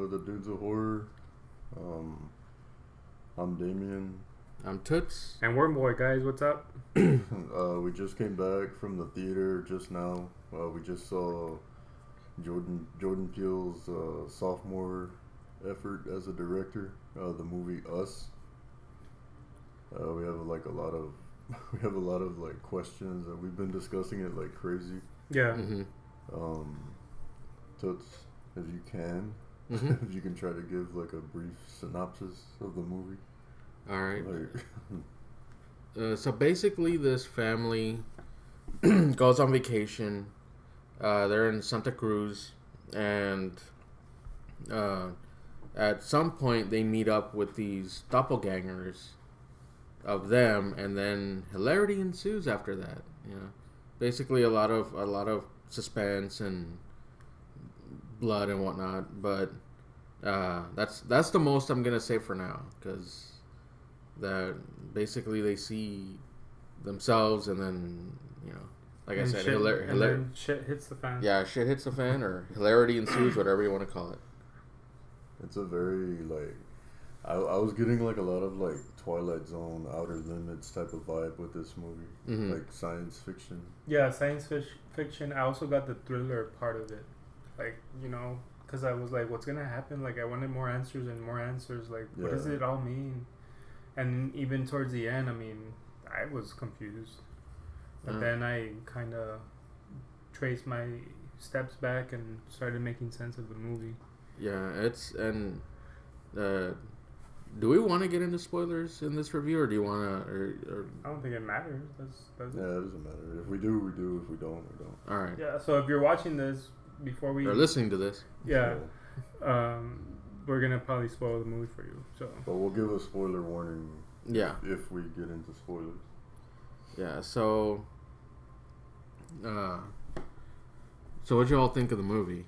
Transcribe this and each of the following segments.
with the Dudes of Horror. I'm Damien. I'm Toots. And Wormboy, guys, what's up? We just came back from the theater just now. We just saw Jordan Peele's sophomore effort as a director, the movie Us. We have a lot of like questions, and we've been discussing it like crazy. Yeah. Mm-hmm. Toots, if you can, if you can try to give like a brief synopsis of the movie. All right. Like, So basically, this family goes on vacation. They're in Santa Cruz, and at some point they meet up with these doppelgangers of them, and then hilarity ensues after that. You know, basically a lot of suspense and blood and whatnot. But that's the most I'm gonna say for now, because that basically they see themselves, and then, you know, like I said, then shit hits the fan. Yeah, shit hits the fan, or hilarity ensues, whatever you want to call it. it's a very like, I was getting like a lot of like Twilight Zone, Outer Limits type of vibe with this movie, like science fiction. Yeah, science fiction. I also got the thriller part of it, like, you know, because I was like, what's gonna happen? Like, I wanted more answers and more answers. Like, what does it all mean? And even towards the end, I mean, I was confused. But then I kind of traced my steps back and started making sense of the movie. Yeah, do we want to get into spoilers in this review, or do you want to? Or I don't think it matters. Does it? Yeah, it doesn't matter. If we do, we do. If we don't, we don't. All right. Yeah. So if you're watching this before we or listening to this, yeah, we're gonna probably spoil the movie for you. So, but we'll give a spoiler warning. Yeah. If we get into spoilers. Yeah. So what'd you all think of the movie?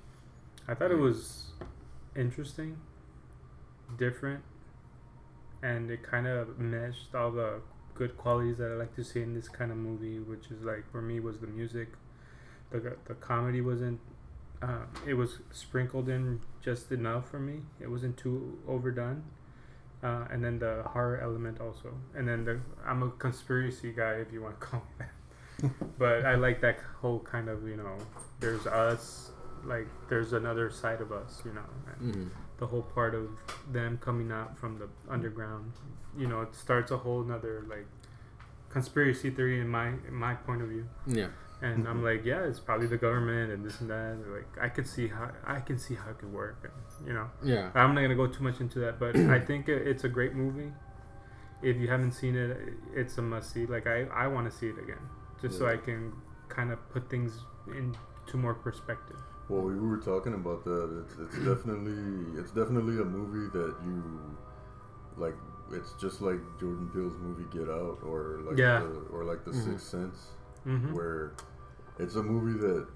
I thought it was interesting, different, and it kind of meshed all the good qualities that I like to see in this kind of movie, which is like, for me, was the music. The comedy wasn't, it was sprinkled in just enough for me. It wasn't too overdone. And then the horror element also. And then I'm a conspiracy guy, if you want to call me that. But I like that whole kind of, you know, there's us, like there's another side of us, you know. And the whole part of them coming out from the underground, you know, it starts a whole nother like conspiracy theory in my point of view. Yeah. And I'm like, yeah, it's probably the government and this and that. Like, I can see how it could work, and, you know. Yeah. I'm not gonna go too much into that, but I think it's a great movie. If you haven't seen it, it's a must see. Like, I want to see it again, just so I can kind of put things into more perspective. Well, we were talking about that. It's definitely a movie that you like. It's just like Jordan Peele's movie Get Out, or like the Sixth Sense, where it's a movie that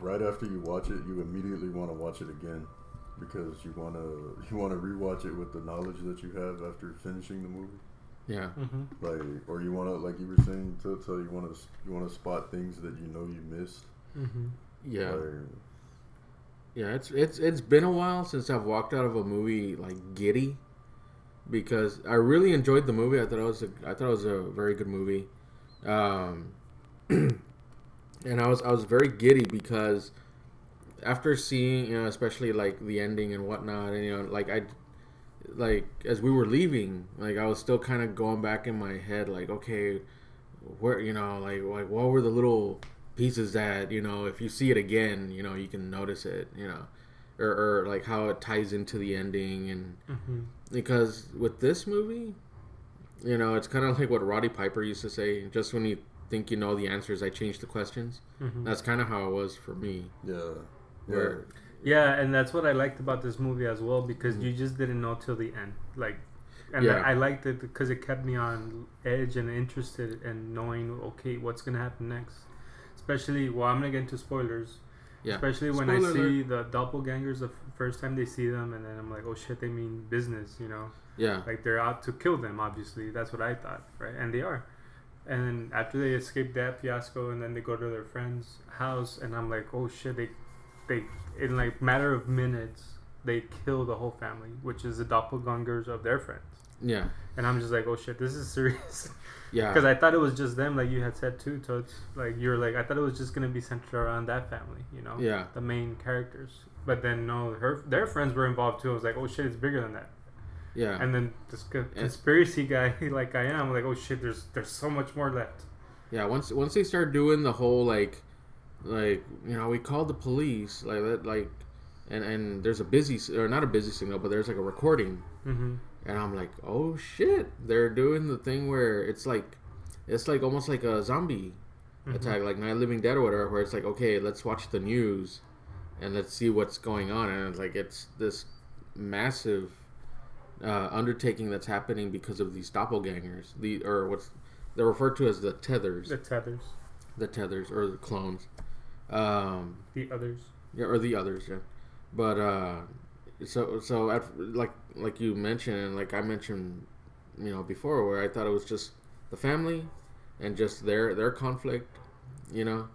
right after you watch it, you immediately want to watch it again, because you want to rewatch it with the knowledge that you have after finishing the movie. Yeah. Like, or you want to, like you were saying, so you want to spot things that you know you missed. Yeah. Like, yeah, it's been a while since I've walked out of a movie like giddy, because I really enjoyed the movie. I thought it was a very good movie. And I was very giddy because after seeing, you know, especially like the ending and whatnot, and, you know, like as we were leaving, like I was still kind of going back in my head, like, okay, where, you know, like what were the little pieces that, you know, if you see it again, you know, you can notice it, you know, or like how it ties into the ending, and because with this movie, you know, it's kind of like what Roddy Piper used to say, just when you think you know the answers, I change the questions. That's kind of how it was for me. Yeah, and that's what I liked about this movie as well, because you just didn't know till the end. Like, and I liked it because it kept me on edge and interested in knowing, okay, what's gonna happen next. Especially, well, I'm gonna get into spoilers. Yeah. Especially when I see the doppelgangers the first time they see them, and then I'm like, oh shit, they mean business, you know? Yeah. Like, they're out to kill them, obviously. That's what I thought, right? And they are. And then after they escape that fiasco, and then they go to their friend's house, and I'm like, oh shit, they in like matter of minutes, they kill the whole family, which is the doppelgangers of their friends. Yeah. And I'm just like, oh shit, this is serious. Yeah. Because I thought it was just them, like you had said too, Totes. Like you're like, I thought it was just gonna be centered around that family, you know? Yeah. The main characters. But then no, their friends were involved too. I was like, oh shit, it's bigger than that. Yeah. And then this conspiracy guy, like I am, like, oh shit, there's so much more left. Yeah. Once they start doing the whole like we called the police like that, like, and there's a busy or not a busy signal, but there's like a recording. Mm-hmm. And I'm like, oh shit, they're doing the thing where it's like almost like a zombie attack, like Night of the Living Dead or whatever, where it's like, okay, let's watch the news and let's see what's going on. And it's like, it's this massive undertaking that's happening because of these doppelgangers, they're referred to as the tethers. The tethers or the clones. The others. Yeah, or the others, yeah. But so like you mentioned, and like I mentioned, before, where I thought it was just the family and just their conflict, and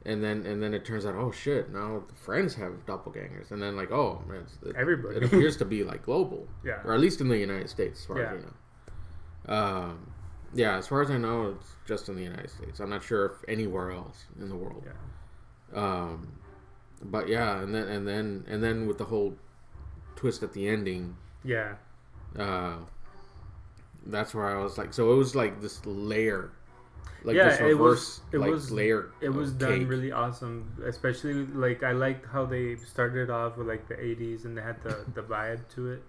then it turns out, oh shit, now the friends have doppelgangers, and then like, oh man, everybody. It appears to be like global, yeah, or at least in the United States, as far as we know. Yeah, as far as I know, it's just in the United States. I'm not sure if anywhere else in the world. Yeah. But yeah, and then with the whole twist at the ending. Yeah. That's where I was like, so it was like this layer, like yeah, this reverse layer. It was done really awesome, especially like I liked how they started off with like the 80s and they had the vibe to it,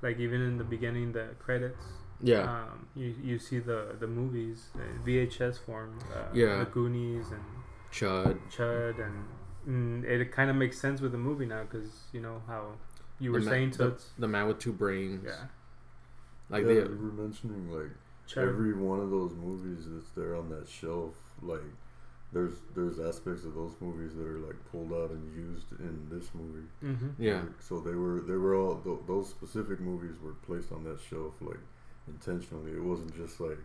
like even in the beginning, the credits. Yeah. You see the movies VHS form. Yeah. The Goonies and Chud and it kind of makes sense with the movie now because you know how you were saying to the man with two brains. Yeah. Like they were mentioning, like Chud. Every one of those movies that's there on that shelf, like there's aspects of those movies that are like pulled out and used in this movie. Mm-hmm. Yeah. Like, so they were all those specific movies were placed on that shelf like intentionally. It wasn't just like,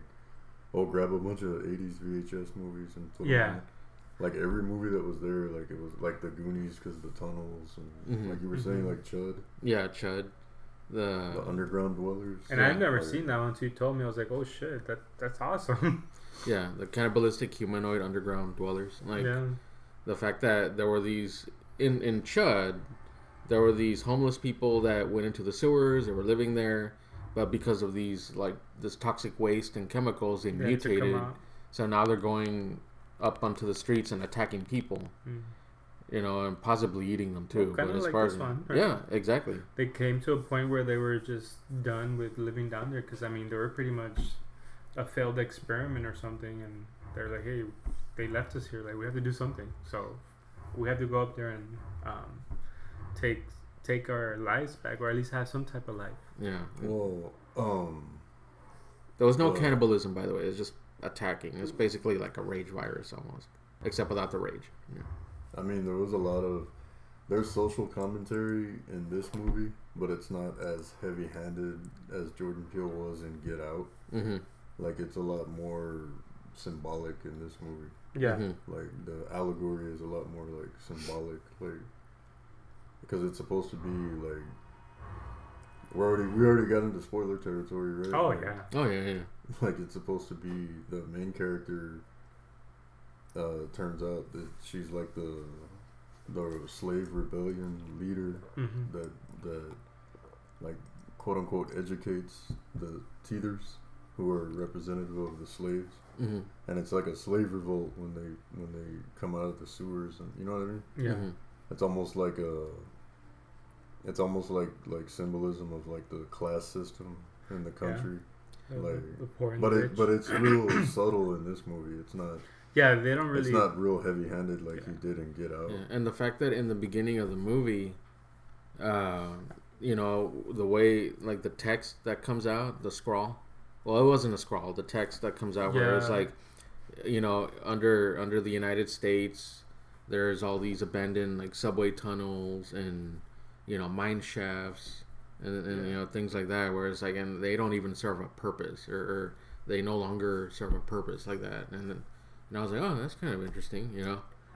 oh, grab a bunch of 80s VHS movies and put them on. Like every movie that was there, like it was like the Goonies because the tunnels and like you were saying, like Chud. Yeah, Chud. The underground dwellers. And I've never seen that one until you told me. I was like, oh shit, that's awesome. Yeah, the cannibalistic humanoid underground dwellers. Like the fact that there were these in Chud, there were these homeless people that went into the sewers. They were living there, but because of these like this toxic waste and chemicals, they mutated. So now they're going up onto the streets and attacking people. And possibly eating them too. Well, but as like far this as one, right? Yeah, exactly. They came to a point where they were just done with living down there because I mean they were pretty much a failed experiment or something, and they're like, hey, they left us here. Like we have to do something, so we have to go up there and take our lives back, or at least have some type of life. Yeah. Well, there was no cannibalism, by the way. It's just attacking. It's basically like a rage virus almost, except without the rage. Yeah. I mean, there was a lot of there's social commentary in this movie, but it's not as heavy-handed as Jordan Peele was in Get Out. Mm-hmm. Like it's a lot more symbolic in this movie. Yeah. Mm-hmm. Like the allegory is a lot more like symbolic, like because it's supposed to be like we already got into spoiler territory, right? Oh like, yeah. Oh yeah. Like it's supposed to be the main character. Turns out that she's like the slave rebellion leader that like quote unquote educates the teethers who are representative of the slaves, and it's like a slave revolt when they come out of the sewers, and you know what I mean? Yeah. It's almost like symbolism of like the class system in the country. Yeah. Like, but it's real subtle in this movie. It's not. Yeah, they don't really. It's not real heavy-handed like he did in Get Out. Yeah. And the fact that in the beginning of the movie, the way like the text that comes out, the scrawl. Well, it wasn't a scrawl. The text that comes out where it's like, under the United States, there's all these abandoned like subway tunnels and mine shafts and things like that. Where it's like, and they don't even serve a purpose, or they no longer serve a purpose like that. And I was like, oh, that's kind of interesting,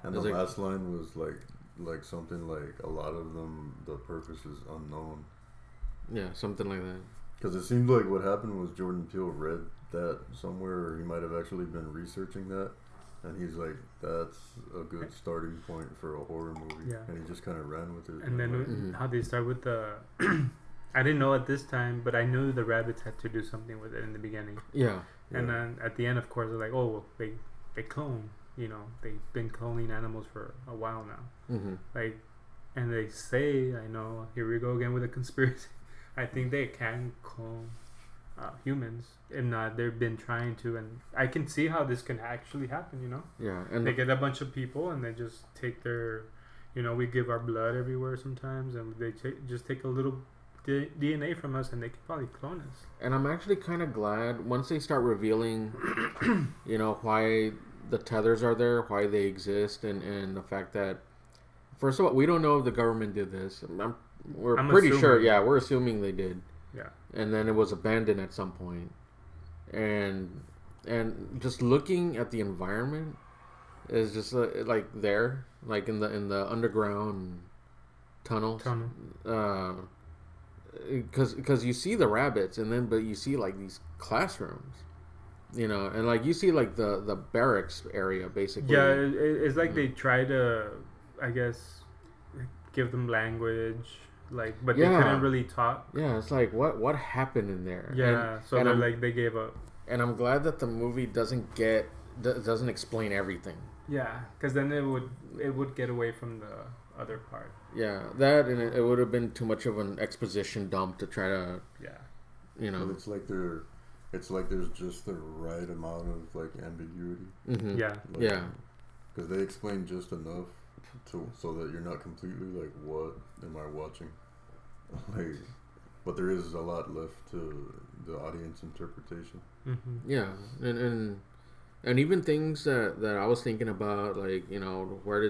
And the last line was like, like something like a lot of them, the purpose is unknown. Yeah, something like that. Because it seemed like what happened was Jordan Peele read that somewhere, or he might have actually been researching that, and he's like, "That's a good starting point for a horror movie." Yeah. And he just kind of ran with it. And then Mhm. how they start with the. I didn't know at this time, but I knew the rabbits had to do something with it in the beginning. Yeah. And then at the end, of course, they're like, "Oh, well, they clone. You know, they've been cloning animals for a while now." Mm-hmm. Like, and they say, I know, here we go again with a conspiracy. I think they can clone humans. If not, they've been trying to, and I can see how this can actually happen. You know, Yeah, and they get a bunch of people and they just take their, you know, we give our blood everywhere sometimes, and they just take a little DNA from us, and they can probably clone us. And I'm actually kind of glad once they start revealing, you know, why the tethers are there, why they exist, and the fact that, first of all, we don't know if the government did this. We're I'm pretty sure. assuming. Yeah, we're assuming they did. Yeah. And then it was abandoned at some point. And just looking at the environment is just like there, like in the underground tunnels. Because you see the rabbits, but you see like these classrooms, you know, and like you see like the barracks area basically. Yeah, it's like they try to, I guess, give them language, like, but they couldn't really talk. Yeah, it's like what happened in there. Yeah, so they're like they gave up. And I'm glad that the movie doesn't explain everything. Yeah, because then it would get away from the other part. Yeah, that, and it would have been too much of an exposition dump to try to. Yeah. You know. It's like there's just the right amount of like ambiguity. Mm-hmm. Yeah. Like, yeah. Because they explain just enough so that you're not completely like, what am I watching? Like, but there is a lot left to the audience interpretation. Mm-hmm. Yeah, and even things that I was thinking about, like, you know, where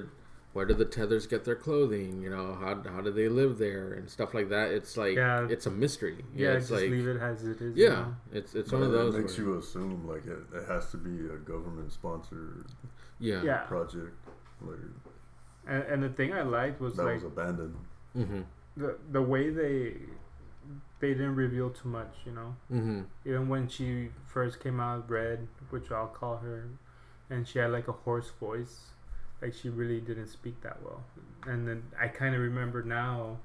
did the tethers get their clothing? You know, how do they live there and stuff like that? It's like it's a mystery. Yeah, it's just like, leave it as it is. Yeah, you know? it's one of those. It makes you assume like it has to be a government sponsored project. Like, and the thing I liked was that like was abandoned. Mm-hmm. the way they didn't reveal too much, you know. Mm-hmm. Even when she first came out, Red, which I'll call her, and she had like a hoarse voice, like she really didn't speak that well. And then I kind of remember now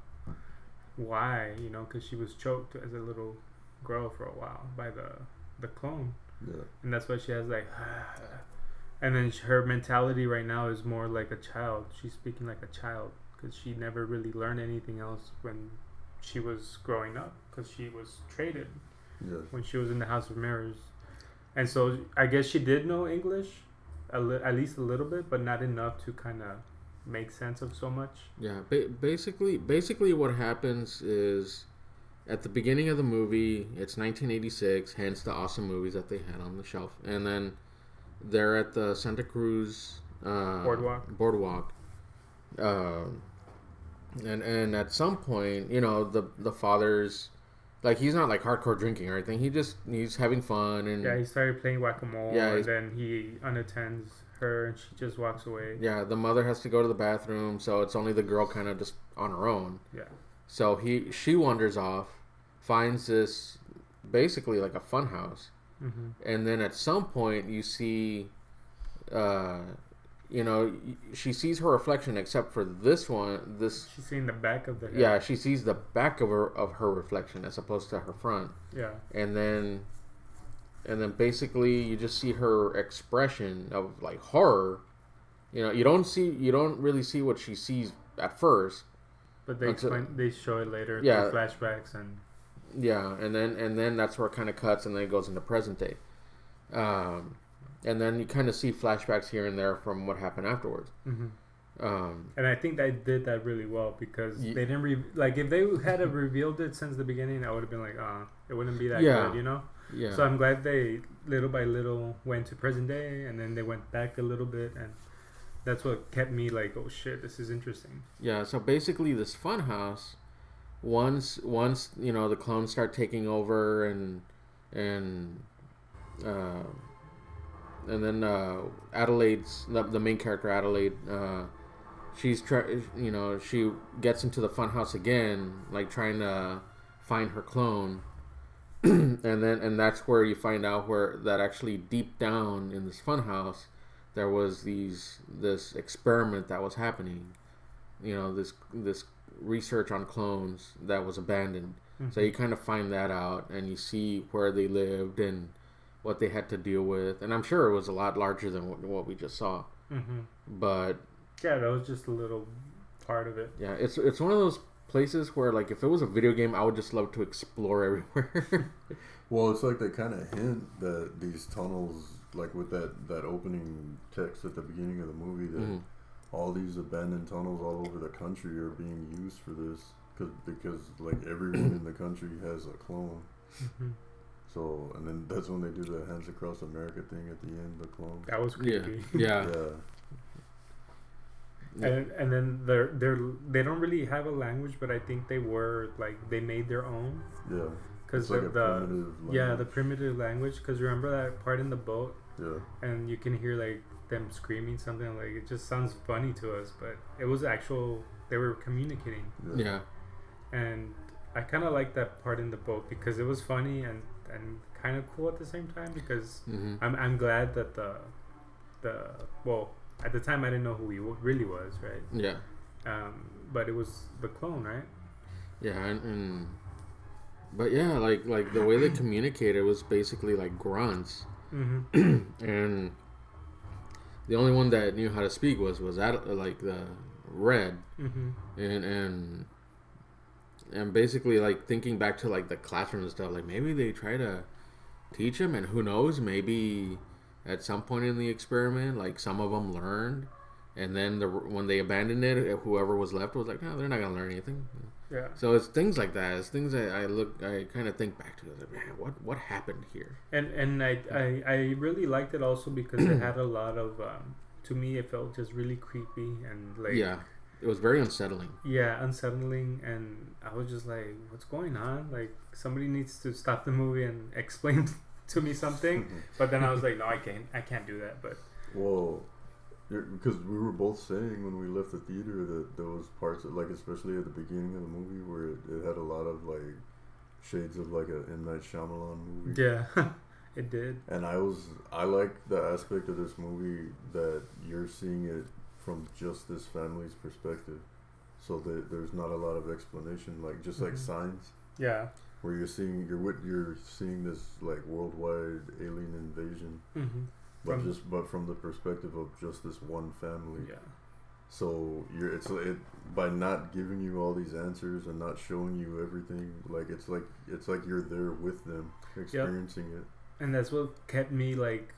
why, you know, because she was choked as a little girl for a while by the clone. Yeah. And that's why she has like, and then her mentality right now is more like a child. She's speaking like a child because she never really learned anything else when she was growing up, because she was traded when she was in the House of Mirrors. And so I guess she did know English at least a little bit, but not enough to kind of make sense of so much. Yeah, basically what happens is at the beginning of the movie, it's 1986, hence the awesome movies that they had on the shelf. And then they're at the Santa Cruz boardwalk. And at some point, you know, the father's like, he's not like hardcore drinking or anything. He's having fun, and he started playing whack-a-mole, and then he unattends her and she just walks away. Yeah, the mother has to go to the bathroom, so it's only the girl kind of just on her own. Yeah. So she wanders off, finds this basically like a fun house. Mm-hmm. And then at some point you see you know, she sees her reflection, except for this one. She's seeing the back of the head. Yeah, she sees the back of her reflection as opposed to her front. Yeah. And then basically you just see her expression of like horror. You know, you don't really see what she sees at first. But they show it later through flashbacks and. Yeah, and then that's where it kind of cuts, and then it goes into present day. And then you kind of see flashbacks here and there from what happened afterwards. Mm-hmm. And I think they did that really well, because they didn't like, if they had revealed it since the beginning, I would have been like, it wouldn't be that good, you know. Yeah. So I'm glad they little by little went to present day, and then they went back a little bit, and that's what kept me like, oh shit, this is interesting. Yeah. So basically, this fun house, once you know the clones start taking over, and then Adelaide's the main character, Adelaide, she gets into the funhouse again, like trying to find her clone, and that's where you find out where that actually deep down in this funhouse there was this experiment that was happening, this research on clones that was abandoned. Mm-hmm. So you kind of find that out, and you see where they lived and what they had to deal with, and I'm sure it was a lot larger than what we just saw. Mm-hmm. But yeah, that was just a little part of it. Yeah, it's one of those places where, like, if it was a video game, I would just love to explore everywhere. Well, it's like they kind of hint that these tunnels, like with that opening text at the beginning of the movie, that all these abandoned tunnels all over the country are being used for this, because like everyone in the country has a clone. Mm-hmm. So, and then that's when they do the Hands Across America thing at the end, the clone. That was creepy. Yeah. And then they don't really have a language, but I think they made their own. Yeah. Because like of the primitive language. Because remember that part in the boat? Yeah. And you can hear like them screaming something, like it just sounds funny to us, but it was actual. They were communicating. Yeah. And I kind of like that part in the boat because it was funny and kind of cool at the same time, because I'm glad that at the time I didn't know who he really was, right? Yeah. But it was the clone, right? Yeah, but yeah, like the way they communicated was basically like grunts, and the only one that knew how to speak was that like the Red, and basically like thinking back to like the classroom and stuff, like maybe they try to teach him, and who knows, maybe at some point in the experiment, like some of them learned, and then when they abandoned it, whoever was left was like, no, they're not gonna learn anything. Yeah. So it's things like that. It's things that I kind of think back to. Like, man, what happened here? And I really liked it also because it had a lot of to me it felt just really creepy and like it was very unsettling. Yeah, unsettling, and I was just like, what's going on? Like somebody needs to stop the movie and explain to me something. But then I was like, no, I can't do that. But because we were both saying when we left the theater that there was parts of, like, especially at the beginning of the movie where it had a lot of like shades of like a M. Night Shyamalan movie. Yeah, it did. And I like the aspect of this movie that you're seeing it from just this family's perspective, so that there's not a lot of explanation, like just like Signs. Yeah. Where you're seeing this like worldwide alien invasion. But from the perspective of just this one family. Yeah. So by not giving you all these answers and not showing you everything, like it's like you're there with them experiencing it. And that's what kept me like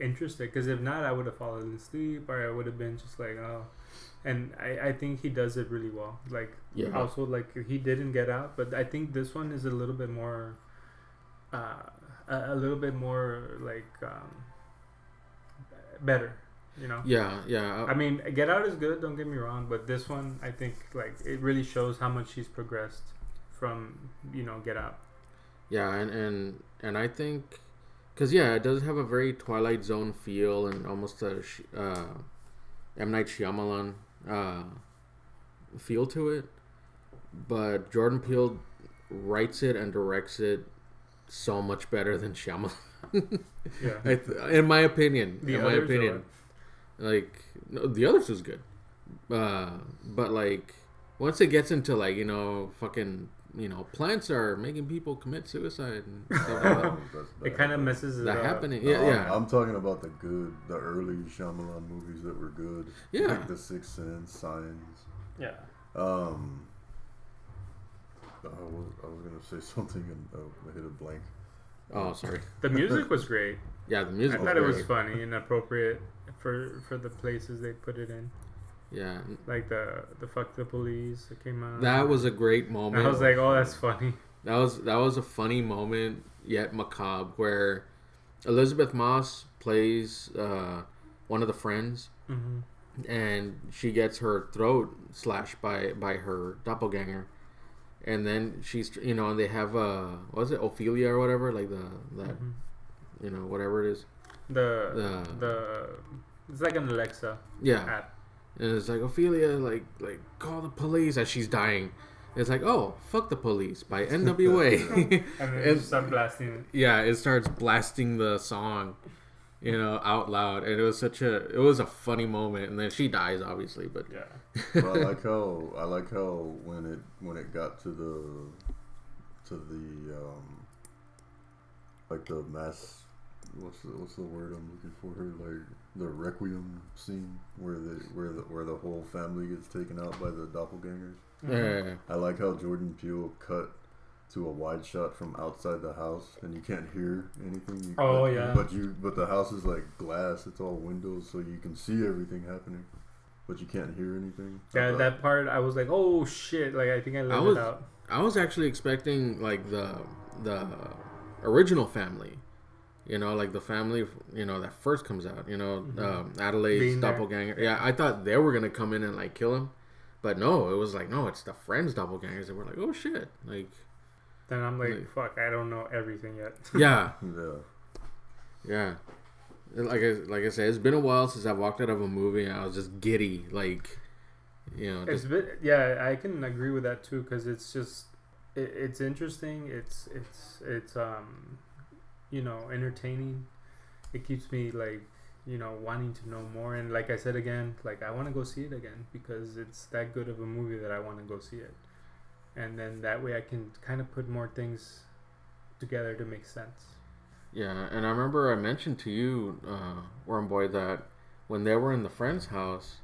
interested, because if not, I would have fallen asleep, or I would have been just like, oh. And I think he does it really well. Like also like he didn't get out, but I think this one is a little bit more like better, you know. Yeah. I mean, Get Out is good, don't get me wrong, but this one, I think like it really shows how much he's progressed from, Get Out. Yeah, and I think because it does have a very Twilight Zone feel and almost a M. Night Shyamalan feel to it, but Jordan Peele writes it and directs it so much better than Shyamalan. In my opinion. Like, no, the others was good, but like once it gets into like fucking plants are making people commit suicide and stuff like that. It kind of messes it up. Happening. Yeah. I'm talking about the early Shyamalan movies that were good. Yeah. Like The Sixth Sense, Signs. Yeah. I was gonna say something and I hit a blank. Oh, sorry. The music was great. Yeah, the music. I thought it was funny and appropriate for the places they put it in. Yeah, like the Fuck the Police that came out. That was a great moment. I was like, oh, that's funny. That was a funny moment, yet macabre, where Elizabeth Moss plays one of the friends, and she gets her throat slashed by her doppelganger, and then she's and they have what was it, Ophelia or whatever, like whatever it is. The it's like an Alexa app. And it's like, Ophelia, like call the police as she's dying. It's like, oh, fuck the police by NWA. And then you start blasting it. Yeah, it starts blasting the song, out loud. And it was a funny moment. And then she dies, obviously, but yeah. But I like how when it got to the like the mass, what's the word I'm looking for here, like the requiem scene where the whole family gets taken out by the doppelgangers. yeah. I like how Jordan Peele cut to a wide shot from outside the house, and you can't hear anything. But the house is like glass; it's all windows, so you can see everything happening, but you can't hear anything. Yeah, that part I was like, oh shit! Like I think I left it out. I was actually expecting like the original family, like the family, that first comes out, Adelaide's doppelganger. There. Yeah, I thought they were gonna come in and like kill him, but no, it was like no, it's the friends' doppelgangers. That were like, oh shit, like. Then I'm like, fuck, I don't know everything yet. Yeah. Yeah. Like I said, it's been a while since I've walked out of a movie and I was just giddy, like, I can agree with that too, because it's just, it's interesting. It's entertaining. It keeps me like, wanting to know more. And like I said again, like I want to go see it again because it's that good of a movie that I want to go see it. And then that way I can kind of put more things together to make sense. Yeah, and I remember I mentioned to you, Worm Boy, that when they were in the friend's house,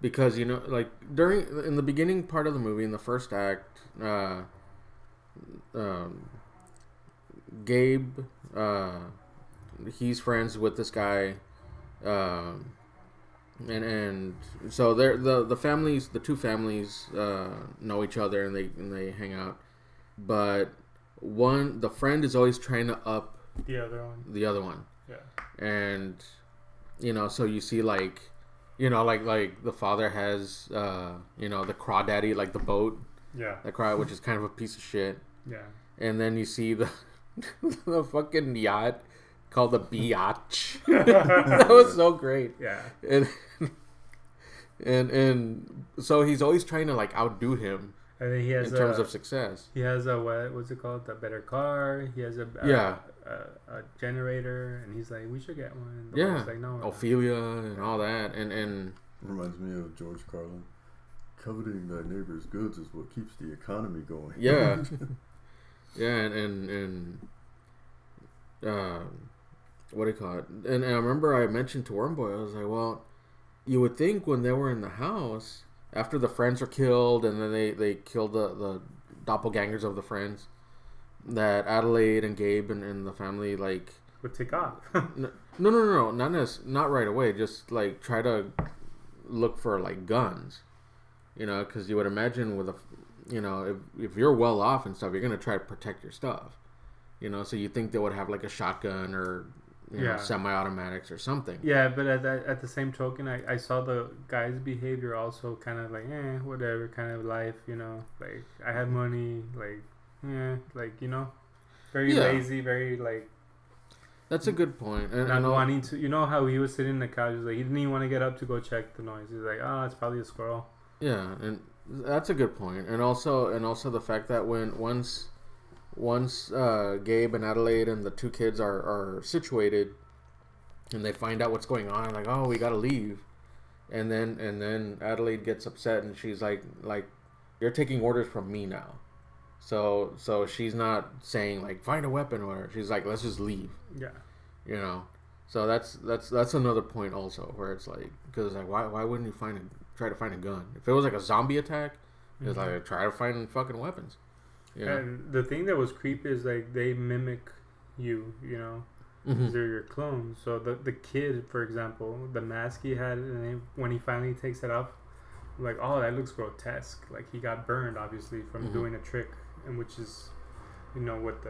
because, like in the beginning part of the movie, in the first act, Gabe, he's friends with this guy, and so they're the families, the two families know each other and they hang out, but the friend is always trying to up the other one. Yeah. And so you see like like the father has the crawdaddy, like the boat, which is kind of a piece of shit. Yeah. And then you see the the fucking yacht called the Biatch. That was so great. Yeah. And so he's always trying to like outdo him. And then he has in terms of success. He has what's it called? A better car. He has a generator, and he's like, we should get one. And yeah. Like, no, Ophelia and all that, and reminds me of George Carlin. Coveting thy neighbor's goods is what keeps the economy going. Yeah. Yeah, and what do you call it? And I remember I mentioned to Wormboy, I was like, well, you would think when they were in the house, after the friends are killed, and then they killed the doppelgangers of the friends, that Adelaide and Gabe and the family, like... would take off. No. Not right away. Just, like, try to look for, like, guns. Because you would imagine with if you're well off and stuff, you're going to try to protect your stuff. So you think they would have, like, a shotgun or... semi-automatics or something. Yeah, but at the same token, I saw the guy's behavior also kind of like, whatever kind of life, like, I have money, like, like, very lazy, very, like... That's a good point. And not wanting to... how he was sitting in the couch, like, he didn't even want to get up to go check the noise. He's like, it's probably a squirrel. Yeah, and that's a good point. And also the fact that once Gabe and Adelaide and the two kids are situated, and they find out what's going on, like, oh, we gotta leave, and then Adelaide gets upset and she's like you're taking orders from me now, so she's not saying like find a weapon or whatever. She's like, let's just leave. Yeah. So that's another point also, where it's like, because like why wouldn't you try to find a gun? If it was like a zombie attack, it's like try to find fucking weapons. Yeah. And the thing that was creepy is like they mimic you, they're your clones. So the kid, for example, the mask he had, and when he finally takes it off, like, oh, that looks grotesque. Like he got burned, obviously, from doing a trick, and which is, what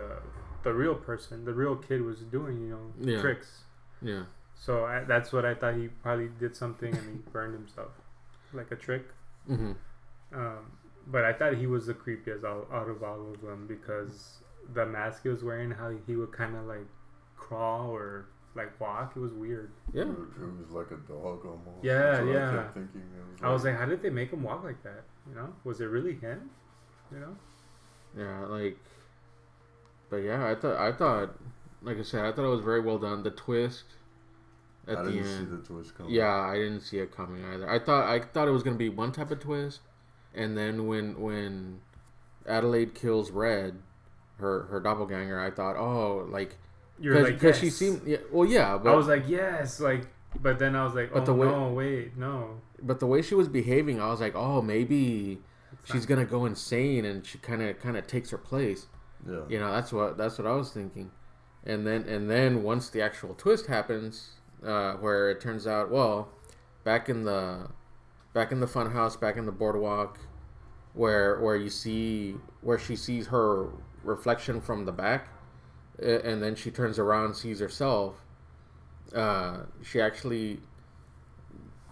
the real person, the real kid was doing, tricks. Yeah. So that's what I thought. He probably did something and he burned himself, like a trick. But I thought he was the creepiest out of all of them, because the mask he was wearing, how he would kind of like crawl or like walk. It was weird. Yeah. It was like a dog almost. Yeah, That's what yeah. I kept thinking. I was like, how did they make him walk like that? You know, was it really him? You know? Yeah, like, but yeah, I thought, like I said, I thought it was very well done. The twist at I the didn't end. see the twist coming. Yeah, I didn't see it coming either. I thought it was gonna be one type of twist, and then when Adelaide kills Red, her doppelganger, I thought, oh, like, You're like, because yes. she seemed, yeah, well, yeah, but I was like, yes, like, but then I was like, But oh the way- no, wait, no. but the way she was behaving, I was like, oh, maybe she's gonna go insane, and she kind of takes her place. Yeah. You know, that's what I was thinking. And then once the actual twist happens, where it turns out, well, back in the fun house, back in the boardwalk, where you see where she sees her reflection from the back, and then she turns around, sees herself. She actually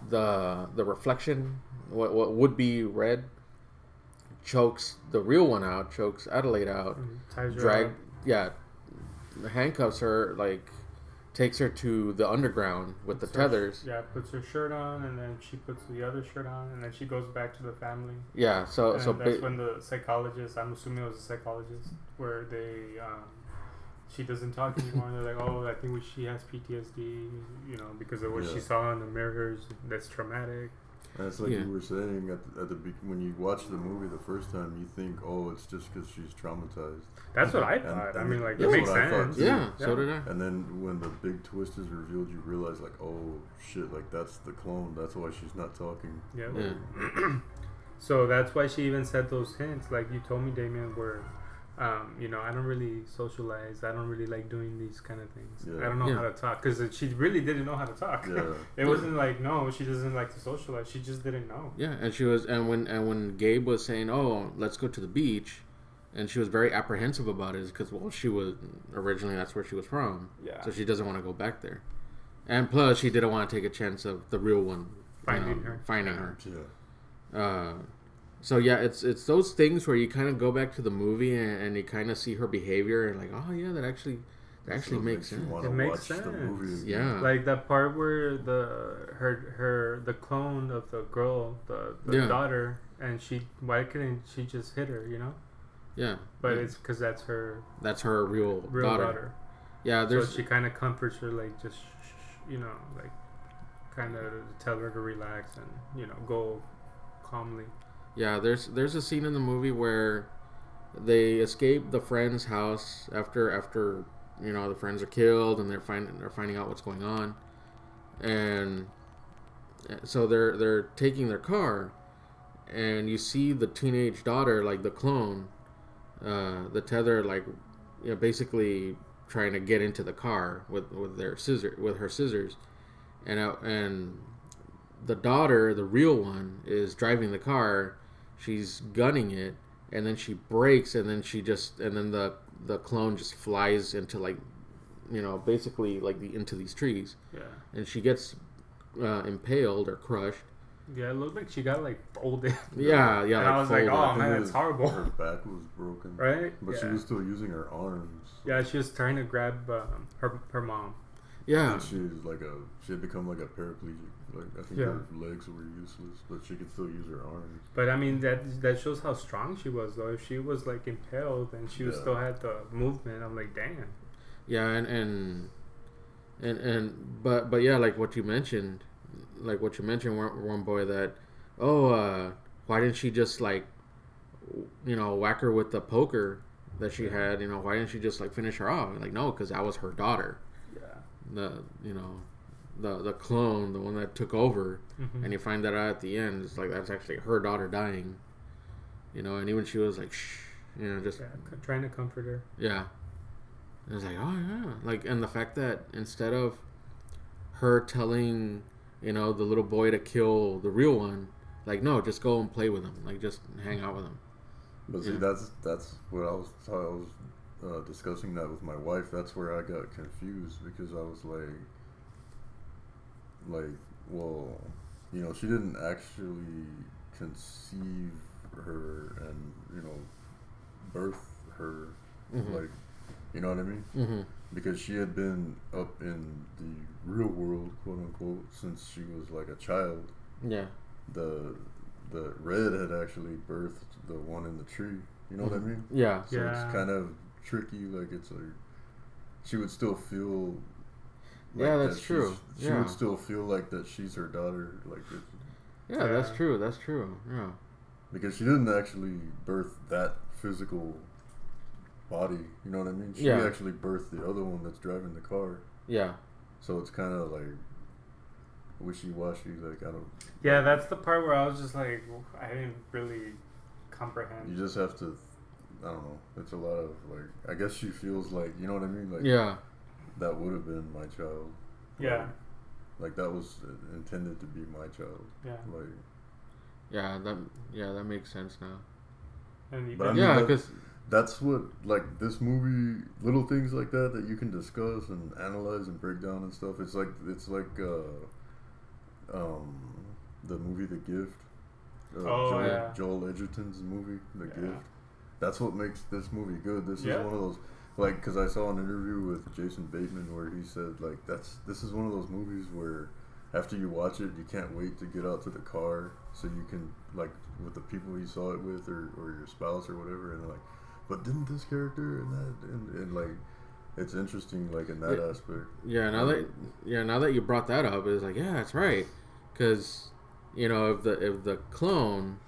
the reflection, what would be Red, chokes the real one out, chokes Adelaide out, Ties her drag up. yeah, handcuffs her, like takes her to the underground with the tethers. Yeah, puts her shirt on, and then she puts the other shirt on, and then she goes back to the family. Yeah, so And so that's when the psychologist, I'm assuming it was a psychologist, where they, she doesn't talk anymore. And they're like, oh, I think she has PTSD, you know, because of what she Yeah. saw in the mirrors. That's traumatic. And it's like Yeah. you were saying at the when you watch the movie the first time, you think, oh, it's just because she's traumatized. That's what I And- thought. I and mean, like, it that's makes what I thought sense. too. yeah, so did I. And then when the big twist is revealed, you realize like, oh shit, like that's the clone. That's why she's not talking. Yeah. Yeah. So that's why she even said those hints, like you told me, Damien, where, you know, I don't really socialize. I don't really like doing these kind of things. Yeah. I don't know Yeah. how to talk, because she really didn't know how to talk. Yeah. It wasn't like, no, she doesn't like to socialize. She just didn't know. Yeah, and she was, and when Gabe was saying, "Oh, let's go to the beach," and she was very apprehensive about it, because well, she was originally that's where she was from, Yeah. so she doesn't want to go back there, and plus she didn't want to take a chance of the real one Finding her. finding her. Yeah. So yeah, it's those things where you kind of go back to the movie and you kind of see her behavior and like, oh yeah, that actually So it makes you sense. wanna It makes watch the movie sense. again. Yeah. Like that part where the clone of the girl, the Yeah. daughter, and why couldn't she just hit her, you know? Yeah, But yeah. it's because that's her that's her real daughter. daughter. Yeah, So there's she kind of comforts her, like, just, you know, like, kind of tell her to relax and, you know, go calmly. yeah, there's a scene in the movie where they escape the friend's house after you know the friends are killed and they're finding out what's going on, and so they're taking their car, and you see the teenage daughter, like the clone, the tether, like, you know, basically trying to get into the car with her scissors, and the daughter, the real one, is driving the car. She's gunning it, and then she brakes, and then the clone just flies into, like, you know, basically like into these trees, Yeah. and she gets impaled or crushed. Yeah, it looked like she got, like, folded. Yeah, And I was like, folded. oh, I think man, it that's was- horrible. Her back was broken. Right? But she Yeah. was still using her arms. Yeah, she was trying to grab her mom. Yeah, And she had become like a paraplegic. Like I think Yeah. her legs were useless, but she could still use her arms. But I mean, that shows how strong she was, though. If she was, like, impaled and she was Yeah. still had the movement, I'm like, damn. yeah, but yeah, like what you mentioned, one boy, that, why didn't she just, like, you know, whack her with the poker that she had? You know, why didn't she just, like, finish her off? Like, no, because that was her daughter. Yeah. The clone, the one that took over, Mhm. and you find that out at the end. It's like that's actually her daughter dying. You know, and even she was like, shh, you know, just Yeah, trying to comfort her. yeah. It was like, oh yeah, like, and the fact that instead of her telling, you know, the little boy to kill the real one, like, no, just go and play with him, like, just hang out with him. But see, Yeah. that's what I was discussing that with my wife. That's where I got confused, because I was like, well, you know, she didn't actually conceive her and, you know, birth her. Mhm. Like, You know what I mean? Mm-hmm. Because she had been up in the real world, quote unquote, since she was like a child. Yeah. The Red had actually birthed the one in the tree. You know what I mean? Yeah. So it's kind of tricky. Like it's like she would still feel. Like yeah, that's true. She would still feel like that she's her daughter. Like. Yeah, that's true. That's true. Yeah. Because she didn't actually birth that physical body. You know what I mean? She Yeah. actually birthed the other one that's driving the car. Yeah. So it's kind of like wishy-washy. Like I don't. Yeah, that's the part where I was just like, I didn't really comprehend. You just have to. I don't know. It's a lot of like. I guess she feels like, you know what I mean? Like. Yeah. That would have been my child. Yeah. Like that was intended to be my child. Yeah. Like. That makes sense now. And But I mean, that's what, like, this movie, little things like that you can discuss and analyze and break down and stuff. It's like the movie The Gift. Joel Edgerton's movie The Gift. That's what makes this movie good. This is one of those, like, because I saw an interview with Jason Bateman where he said, like, this is one of those movies where after you watch it, you can't wait to get out to the car so you can, like, with the people you saw it with or your spouse or whatever, and they're like, but didn't this character and that and like, it's interesting, like, in that aspect. Yeah, now that you brought that up, it's like, yeah, that's right, because you know, if the clone,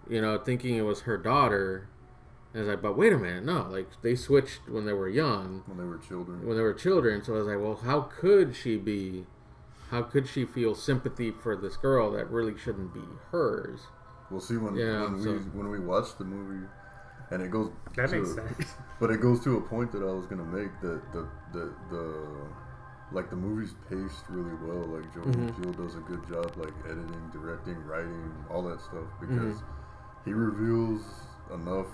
you know, thinking it was her daughter, it's like, but wait a minute, no, like they switched when they were young, when they were children. So I was like, well, how could she feel sympathy for this girl that really shouldn't be hers? We'll see when we watch the movie. And it goes. That makes sense. But it goes to a point that I was gonna make that the movie's paced really well. Like Jordan Peele does a good job, like editing, directing, writing, all that stuff, because he reveals enough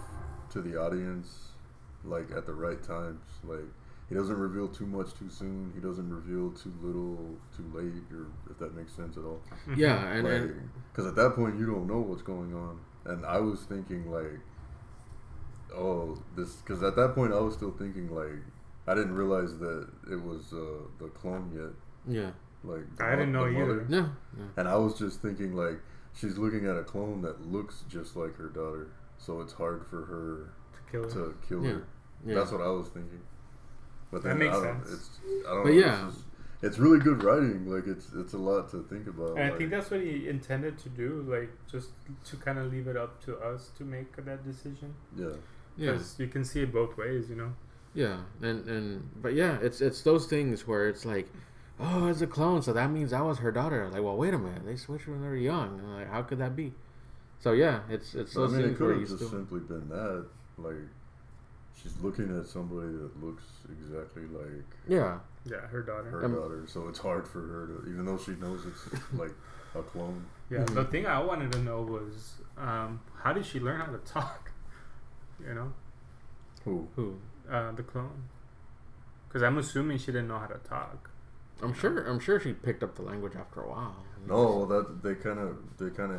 to the audience, like at the right times. Like he doesn't reveal too much too soon. He doesn't reveal too little too late, or if that makes sense at all. Yeah, and because at that point you don't know what's going on. And I was thinking like. Because at that point I was still thinking like I didn't realize that it was the clone yet. Yeah. Like I didn't know either. No. And I was just thinking like she's looking at a clone that looks just like her daughter, so it's hard for her to kill her. Yeah. That's what I was thinking. But that makes sense. It's really good writing. Like it's a lot to think about. And I think that's what he intended to do. Like just to kind of leave it up to us to make that decision. Yeah. Because you can see it both ways, you know. Yeah, but yeah, it's those things where it's like, oh, it's a clone, so that means that was her daughter. Like, well, wait a minute, they switched when they were young. And like, how could that be? So yeah, it's those things. It could have just simply been that, like, she's looking at somebody that looks exactly like. Yeah. Yeah, her daughter. Her daughter. So it's hard for her to, even though she knows it's like a clone. Yeah. The thing I wanted to know was, how did she learn how to talk? You know, who? The clone. Because I'm assuming she didn't know how to talk. I'm sure she picked up the language after a while. No, that they kind of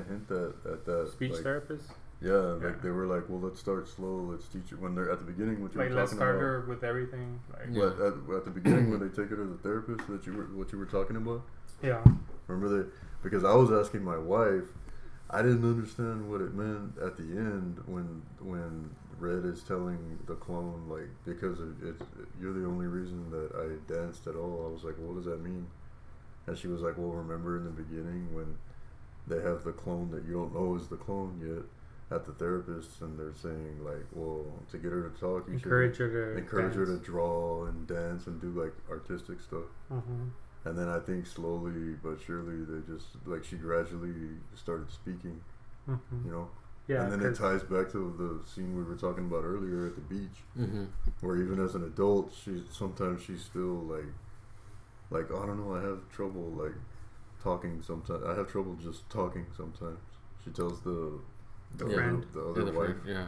hint at that speech therapist. Yeah, like they were like, well, let's start slow. Let's teach her when they're at the beginning. What you were talking let's start about, her with everything. Like, at the beginning when they take her to the therapist, what you were talking about. Yeah. Remember because I was asking my wife. I didn't understand what it meant at the end when Red is telling the clone, like, because you're the only reason that I danced at all. I was like, what does that mean? And she was like, well, remember in the beginning when they have the clone that you don't know is the clone yet at the therapist, and they're saying like, well, to get her to talk, you encourage should her to draw and dance and do like artistic stuff. And then I think slowly but surely they just, like, she gradually started speaking, you know? Yeah. And then it ties back to the scene we were talking about earlier at the beach, where even as an adult, she's still like, oh, I don't know, I have trouble, like, talking sometimes. I have trouble just talking sometimes. She tells the other wife. Yeah.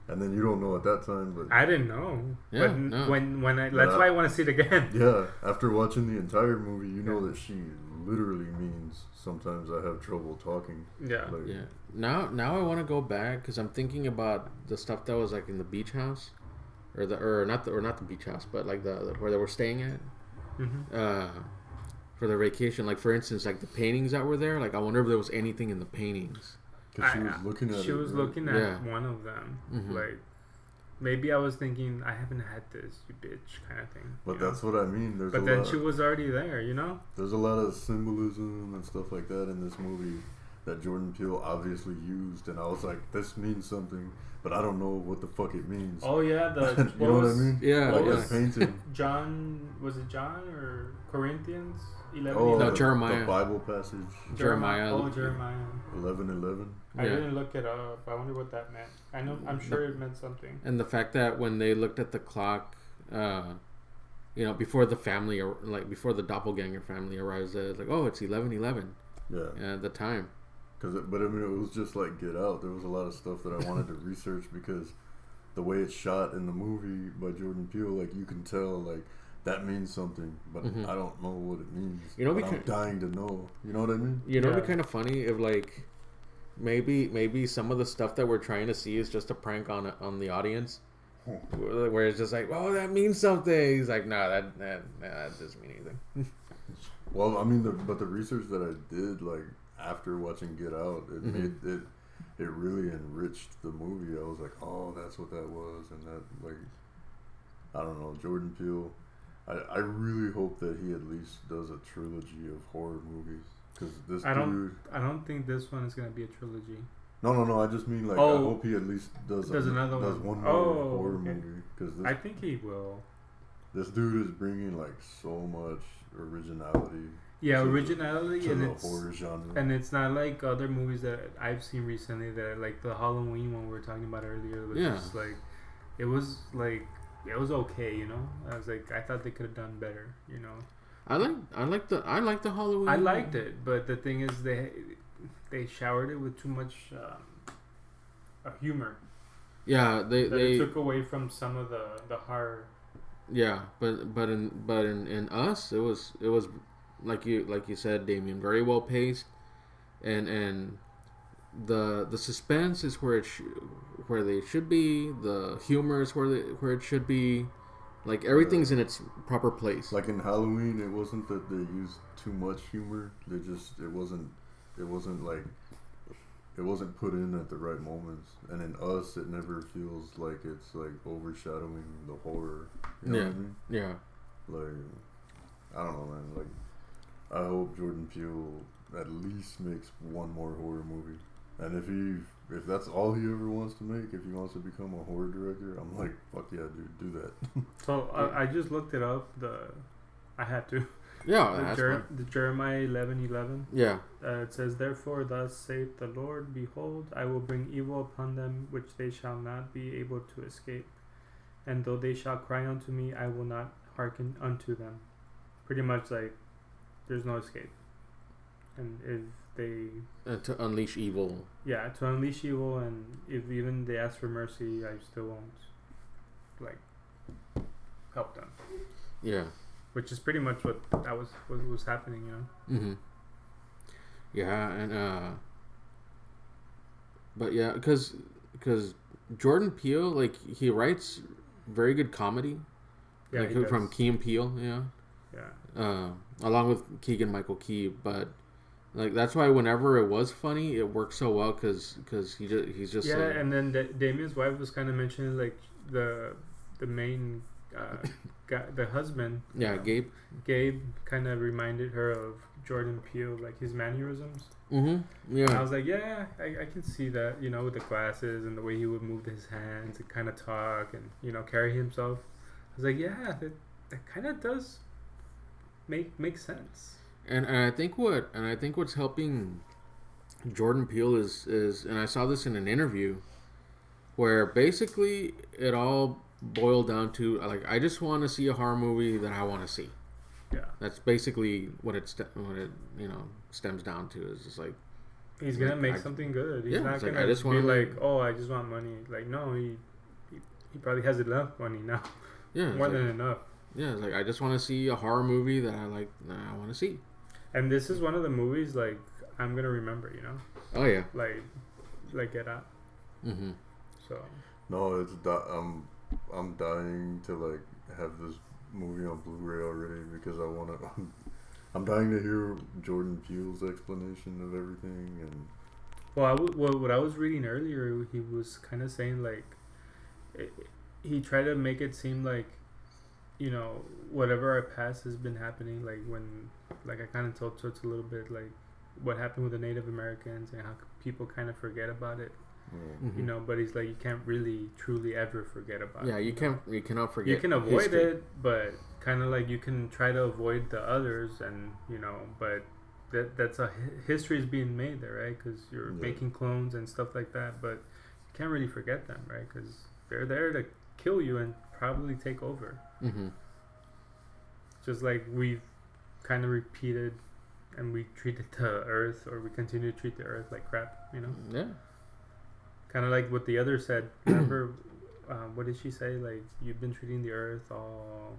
And then you don't know at that time, but I didn't know. Yeah, but when that's why I want to see it again. Yeah, after watching the entire movie, you know that she literally means sometimes I have trouble talking. Yeah, yeah. Now I want to go back because I'm thinking about the stuff that was like in the beach house, not the beach house, but like the where they were staying at. Mm-hmm. For their vacation, like for instance, like the paintings that were there. Like I wonder if there was anything in the paintings. Because she was looking at. She was looking at one of them, like. Maybe I was thinking, I haven't had this, you bitch, kind of thing. But that's what I mean. But then she was already there, you know? There's a lot of symbolism and stuff like that in this movie that Jordan Peele obviously used. And I was like, this means something, but I don't know what the fuck it means. Oh, yeah. You know what I mean? Yeah. Like this painting. Was it John or Corinthians? 11, no, 11? Jeremiah. The Bible passage. Jeremiah. Oh, Jeremiah. 11:11. I didn't look it up. I wonder what that meant. I'm sure it meant something. And the fact that when they looked at the clock, before the family, before the doppelganger family arrives, it's like, oh, it's 11:11. Yeah. At the time. But I mean, it was just like Get Out. There was a lot of stuff that I wanted to research because the way it's shot in the movie by Jordan Peele, like you can tell, like that means something, but I don't know what it means. I'm dying to know. You know what I mean? It'd be kind of funny if like. Maybe some of the stuff that we're trying to see is just a prank on the audience, where it's just like, oh, that means something. He's like, no, that doesn't mean anything. Well, I mean, but the research that I did, like after watching Get Out, it really enriched the movie. I was like, oh, that's what that was, and that like, I don't know, Jordan Peele. I really hope that he at least does a trilogy of horror movies. Because I don't think this one is gonna be a trilogy. No. I just mean like I hope he at least does one more horror movie. Because I think he will. This dude is bringing like so much originality. Yeah, originality to the horror genre. And it's not like other movies that I've seen recently that like the Halloween one we were talking about earlier. Was just like it was okay, you know. I was like I thought they could have done better, you know. I like the Halloween. I liked it, but the thing is, they showered it with too much humor. Yeah, they took away from some of the horror. Yeah, but in Us, it was like you said, Damien, very well paced, and the suspense is where they should be. The humor is where it should be. Like everything's in its proper place. Like in Halloween, it wasn't that they used too much humor. It wasn't put in at the right moments. And in Us, it never feels like it's like overshadowing the horror. You know what I mean? Yeah. Like I don't know, man. Like I hope Jordan Peele at least makes one more horror movie. And if that's all he ever wants to make, if he wants to become a horror director, I'm like, fuck yeah, dude, do that. So I just looked it up. I had to. Yeah, the Jeremiah 11:11. Yeah. It says, "Therefore, thus saith the Lord: Behold, I will bring evil upon them, which they shall not be able to escape. And though they shall cry unto me, I will not hearken unto them." Pretty much like, there's no escape. And if they to unleash evil. Yeah, to unleash evil, and if even they ask for mercy, I still won't like help them. Yeah, which is pretty much what was happening, you know. Mm-hmm. Yeah, and but yeah, because Jordan Peele, like he writes very good comedy. Yeah, like from Key and Peele, yeah. Yeah. Along with Keegan Michael Key, but. Like that's why whenever it was funny, it worked so well because he's just yeah. And then Damien's wife was kind of mentioning like the main guy, the husband. Yeah, Gabe. Gabe kind of reminded her of Jordan Peele, like his mannerisms. Mm-hmm. Yeah. And I was like, yeah, I can see that, you know, with the glasses and the way he would move his hands and kind of talk and, you know, carry himself. I was like, yeah, that kind of does make sense. And I think what's helping Jordan Peele is and I saw this in an interview where basically it all boiled down to like I just want to see a horror movie that I want to see. Yeah, that's basically what it stems down to is just like he's gonna make something good. He's not gonna I just be like, oh, I just want money. Like no, he probably has enough money now. Yeah, more than enough. Yeah, like I just want to see a horror movie that I want to see. And this is one of the movies like I'm gonna remember, you know. Oh yeah. Like Get Out. Mm-hmm. So. No, it's I'm dying to like have this movie on Blu-ray already because I want to. I'm dying to hear Jordan Peele's explanation of everything and. Well, what I was reading earlier, he was kind of saying like, it, he tried to make it seem like, you know, whatever our past has been happening, like when, like I kind of told Toots a little bit, like what happened with the Native Americans and how people kind of forget about it, Mm-hmm. you know. But he's like, you can't really truly ever forget about it. Yeah, you cannot forget. You can avoid history. it, but kind of like you can try to avoid the others, and you know, but that's a history is being made there, right? Because you're making clones and stuff like that, but you can't really forget them, right? Because they're there to kill you and probably take over. Mm-hmm. Just like we've kind of repeated, and we treated the Earth, or we continue to treat the Earth like crap, you know? Yeah. Kind of like what the other said. Remember, what did she say? Like, you've been treating the Earth all.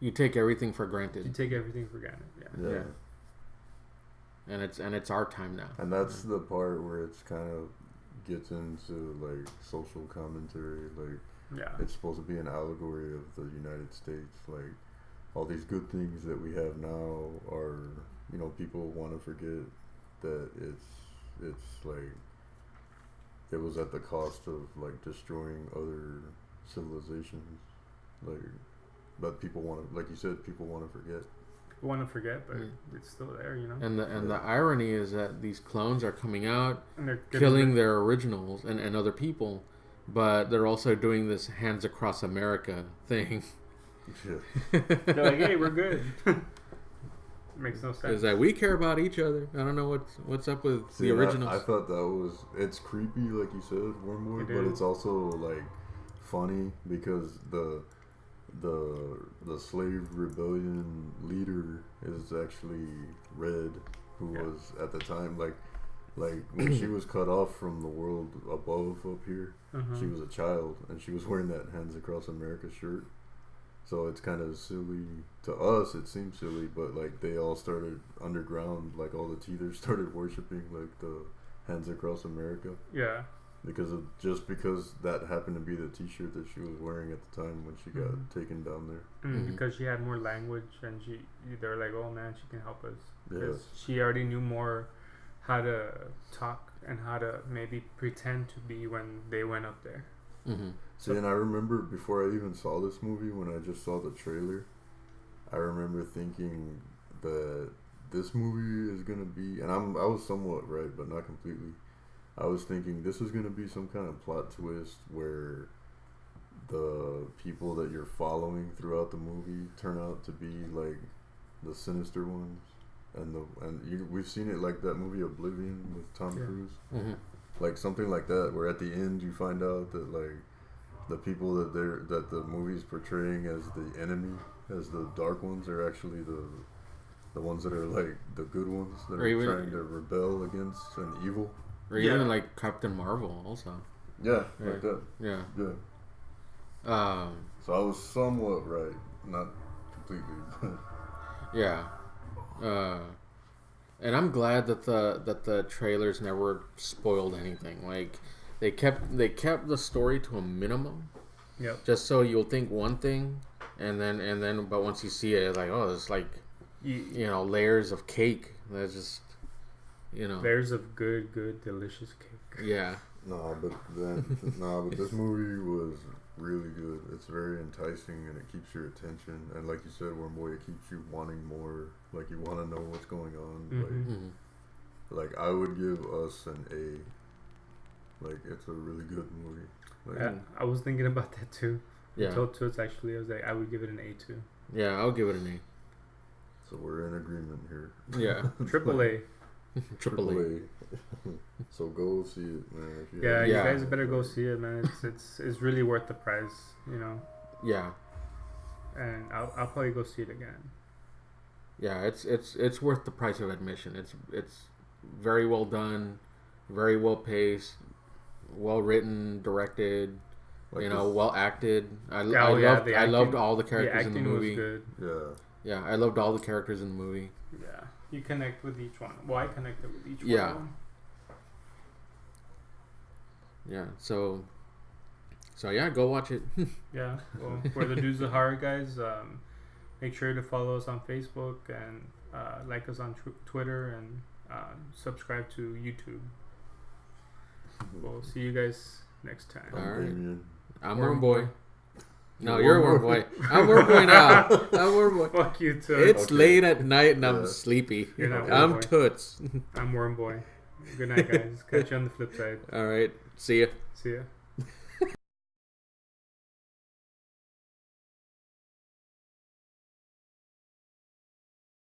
You take everything for granted. You take everything for granted. Yeah. And it's our time now. And that's the part where it's kind of gets into like social commentary. Like, it's supposed to be an allegory of the United States. Like, all these good things that we have now are, you know, people want to forget that it's like it was at the cost of like destroying other civilizations. Like, but people want to, like you said, people want to forget. Want to forget, but it's still there, you know. And the irony is that these clones are coming out, and they're killing their originals and other people, but they're also doing this hands across America thing. Yeah. They're like, hey, we're good. Makes no sense. Is that we care about each other? I don't know what's up with the originals. I thought that was, it's creepy, like you said, Wormwood, but it's also like funny because the slave rebellion leader is actually Red, who was at the time like when she was cut off from the world above up here, she was a child and she was wearing that Hands Across America shirt. So it's kind of silly to us. It seems silly, but like they all started underground. Like all the teethers started worshiping like the Hands Across America. Yeah. Because that happened to be the T-shirt that she was wearing at the time when she got taken down there. Because she had more language, and they're like, oh man, she can help us. Yes. She already knew more how to talk and how to maybe pretend to be when they went up there. See, and I remember before I even saw this movie, when I just saw the trailer, I remember thinking that this movie is gonna be, and I was somewhat right, but not completely. I was thinking this is going to be some kind of plot twist where the people that you're following throughout the movie turn out to be like the sinister ones, we've seen it like that movie Oblivion with Tom Cruise, like something like that, where at the end you find out that like the people that the movie's portraying as the enemy, as the dark ones, are actually the ones that are like the good ones that are trying to rebel against an evil. Or even like Captain Marvel also. Yeah, like that. Yeah. So I was somewhat right, not completely. Yeah. And I'm glad that the trailers never spoiled anything. Like they kept the story to a minimum. Yep. Just so you'll think one thing, and then but once you see it, it's like, oh, it's like you know, layers of cake. That's just, you know, layers of good, delicious cake. Yeah. But this movie was really good. It's very enticing and it keeps your attention. And like you said, Wormboy, it keeps you wanting more. Like you want to know what's going on. Like I would give us an A. Like it's a really good movie. Like, I was thinking about that too. Yeah. I told Toots actually, I was like, I would give it an A too. Yeah, I'll give it an A. So we're in agreement here. Yeah. Triple A. Triple A. So go see it, man. You guys better go see it, man. It's really worth the price, you know. Yeah. And I'll probably go see it again. Yeah, it's worth the price of admission. It's very well done, very well paced, well written, directed, like well acted. I loved all the characters in the movie. Was good. Yeah, I loved all the characters in the movie. Yeah, you connect with each one. Well, I connected with each one. Yeah, so So yeah, go watch it. Yeah. Well, for the Dudes of Horror guys, make sure to follow us on Facebook and like us on Twitter and subscribe to YouTube. We'll see you guys next time. All right. Damien. I'm Worm Boy. No, you're Worm Boy. I'm Worm Boy now. I'm Worm Boy. Fuck you too. It's late at night and I'm sleepy. You're not Worm I'm Boy. Toots. I'm Worm Boy. Good night, guys. Catch you on the flip side. All right. See ya. See ya.